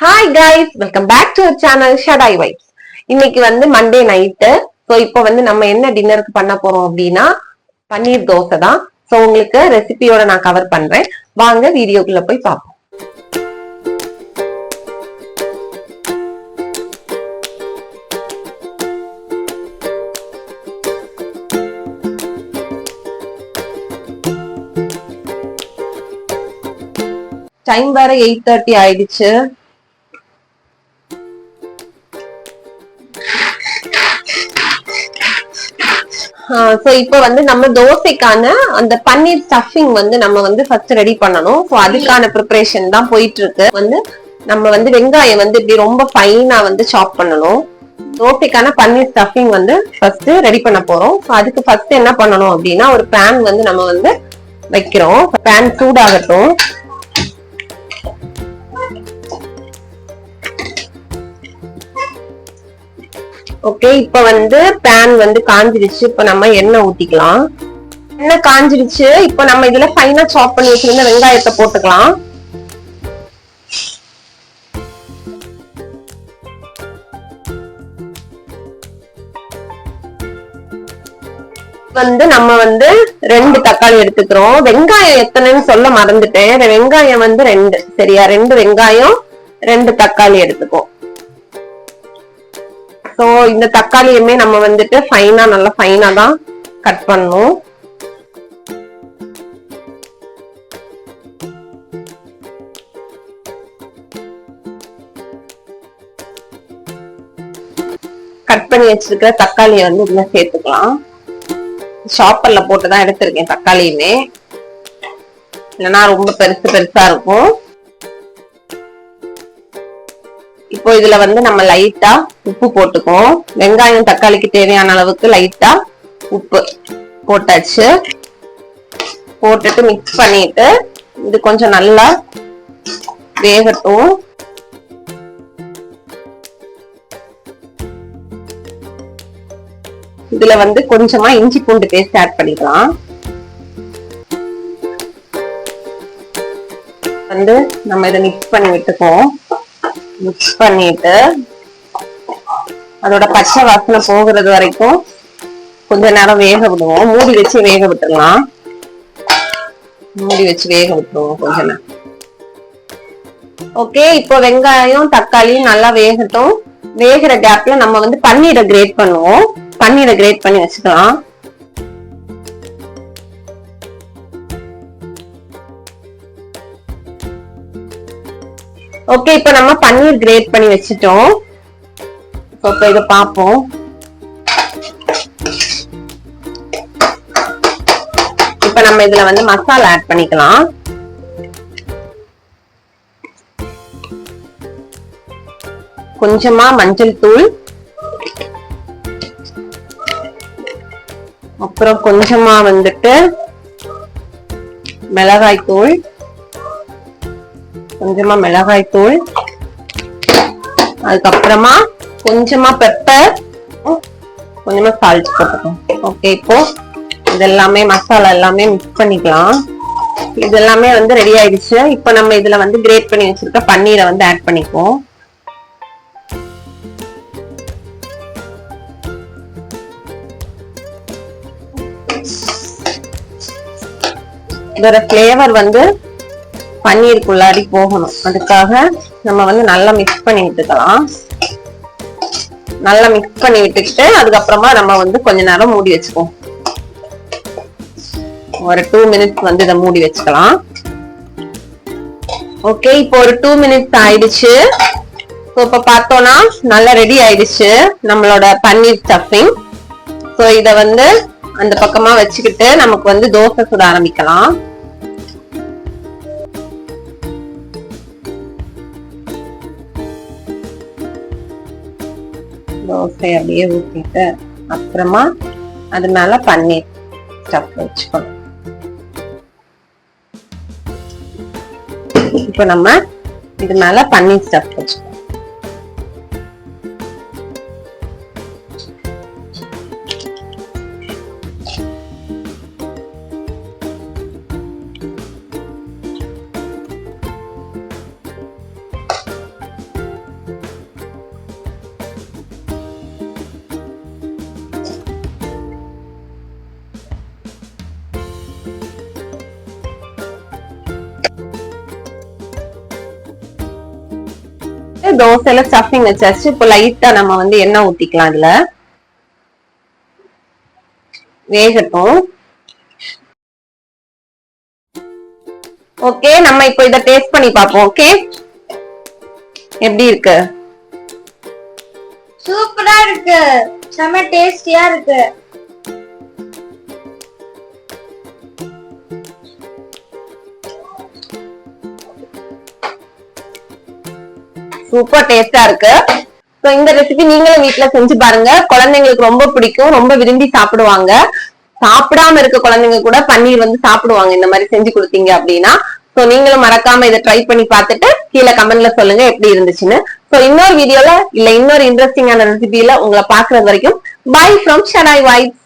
Hi guys, welcome back to our channel ஷடாய் vibes. இன்னைக்கு Monday night. ஸோ இப்போ நம்ம என்ன டின்னருக்கு பண்ண போறோம் அப்படின்னா பன்னீர் தோசை தான். ஸோ உங்களுக்கு ரெசிபியோட நான் கவர் பண்றேன். வாங்க வீடியோக்குள்ள போய் பார்ப்போம். டைம் வேற 8:30 ஆயிடுச்சு. சோ இப்போ நம்ம தோசைக்கான அந்த பன்னீர் ஸ்டஃபிங் நம்ம ஃபர்ஸ்ட் ரெடி பண்ணணும். சோ அதுக்கான ப்ரிப்பரேஷன் தான் போயிட்டு இருக்கு. நம்ம வெங்காயம் இப்படி ரொம்ப ஃபைனா சாப் பண்ணணும். தோசைக்கான பன்னீர் ஸ்டஃபிங் ஃபர்ஸ்ட் ரெடி பண்ண போறோம். சோ அதுக்கு ஃபர்ஸ்ட் என்ன பண்ணணும் அப்படின்னா ஒரு பேன் நம்ம வைக்கிறோம். பேன் சூடாகட்டும். ஓகே, இப்ப பேன் காஞ்சிருச்சு. இப்ப நம்ம எண்ணெய் ஊத்திக்கலாம். எண்ணெய் காஞ்சிருச்சு. இப்ப நம்ம இதுல ஃபைனா சாப் பண்ணி வச்சிருந்த வெங்காயத்தை போட்டுக்கலாம். நம்ம 2 தக்காளி எடுத்துக்கிறோம். வெங்காயம் எத்தனைன்னு சொல்ல மறந்துட்டேன். வெங்காயம் 2. சரியா, 2 வெங்காயம் 2 தக்காளி எடுத்துக்கோம். சோ இந்த தக்காளியுமே நம்ம ஃபைனா நல்லா ஃபைனா தான் கட் பண்ணணும். கட் பண்ணி வச்சிருக்கிற தக்காளியை இதுல சேர்த்துக்கலாம். ஷாப்பர்ல போட்டுதான் எடுத்திருக்கேன் தக்காளியுமே, இல்லைன்னா ரொம்ப பெருசு பெருசா இருக்கும். இப்போ இதுல நம்ம லைட்டா உப்பு போட்டுக்குவோம். வெங்காயம் தக்காளிக்கு தேவையான அளவுக்கு லைட்டா உப்பு போட்டாச்சு. போட்டுட்டு மிக்ஸ் பண்ணிட்டு இது கொஞ்சம் நல்லா வேகட்டும். இதுல கொஞ்சமா இஞ்சி பூண்டு பேஸ்ட் ஆட் பண்ணிக்கலாம். நம்ம இதை மிக்ஸ் பண்ணி விட்டுக்குவோம். மிக்ஸ் பண்ணிட்டு அதோட பச்சை வாசனை போகிறது வரைக்கும் கொஞ்ச நேரம் வேக விடுவோம். மூடி வச்சு வேக விட்டுடலாம். மூடி வச்சு வேக விட்டுருவோம் கொஞ்ச நேரம். ஓகே, இப்போ வெங்காயம் தக்காளி நல்லா வேகட்டும். வேகிற கேப்ல நம்ம பன்னீரை கிரேட் பண்ணுவோம். பன்னீரை கிரேட் பண்ணி வச்சுக்கலாம். ஓகே, இப்ப நம்ம பன்னீர் கிரேட் பண்ணி வச்சுட்டோம். இப்ப இத பாப்போம். இப்ப நம்ம இதுல மசாலா ஆட் பண்ணிக்கலாம். கொஞ்சமா மஞ்சள் தூள், அப்புறம் கொஞ்சமா மிளகாய் தூள், கொஞ்சமா மிளகாய் தூள், அதுக்கப்புறமா கொஞ்சமா பெப்பர், கொஞ்சமா சால்ட் போட்டுக்கோம். ஓகே, இப்போ இதெல்லாமே மசாலா எல்லாமே மிக்ஸ் பண்ணிக்கலாம். இதெல்லாமே ரெடி ஆயிடுச்சு. இப்போ நம்ம இதுல கிரேட் பண்ணி வச்சிருக்க பன்னீரை ஆட் பண்ணிக்குவோம். இதோட ஃபிளேவர் பன்னீருக்குள்ளாடி போகணும். அதுக்காக நம்ம நல்லா மிக்ஸ் பண்ணி விட்டுக்கலாம். நல்லா மிக்ஸ் பண்ணி விட்டுக்கிட்டு அதுக்கப்புறமா நம்ம கொஞ்ச நேரம் மூடி வச்சுப்போம். ஒரு 2 மினிட்ஸ் இதை மூடி வச்சுக்கலாம். ஓகே, இப்போ ஒரு 2 மினிட்ஸ் ஆயிடுச்சு. இப்ப பார்த்தோம்னா நல்லா ரெடி ஆயிடுச்சு நம்மளோட பன்னீர் ஸ்டஃபிங். சோ இத அந்த பக்கமா வச்சுக்கிட்டு நமக்கு தோசை சுட ஆரம்பிக்கலாம். தோசை அப்படியே ஊத்திட்டு அப்புறமா அது மேல பன்னீர் ஸ்டஃப் வச்சுக்கணும். இப்ப நம்ம இது மேல பன்னீர் ஸ்டஃப் வச்சுக்கணும். தோசையில ஸ்டஃபிங் வச்சாச்சு. இப்போ லைட்டா நம்ம வந்து எண்ணெய் ஊத்திக்கலாம். இதுல வேகட்டும். ஓகே, நம்ம இப்போ இத டேஸ்ட் பண்ணி பார்ப்போம். ஓகே, எப்படி இருக்கு? சூப்பரா இருக்கு, செம டேஸ்டியா இருக்கு. சூப்பர் டேஸ்டா இருக்கு. சோ இந்த ரெசிபி நீங்களும் வீட்ல செஞ்சு பாருங்க. குழந்தைங்களுக்கு ரொம்ப பிடிக்கும், ரொம்ப விரும்பி சாப்பிடுவாங்க. சாப்பிடாம இருக்க குழந்தைங்க கூட பன்னீர் வந்து சாப்பிடுவாங்க இந்த மாதிரி செஞ்சு கொடுத்தீங்க அப்படின்னா. சோ நீங்களும் மறக்காம இதை ட்ரை பண்ணி பார்த்துட்டு கீழே கமெண்ட்ல சொல்லுங்க எப்படி இருந்துச்சுன்னு. சோ இன்னொரு வீடியோல இல்ல இன்னொரு இன்ட்ரெஸ்டிங்கான ரெசிபில உங்களை பாக்குறது வரைக்கும் பை ஃப்ரம் ஷனாய் வைப்ஸ்.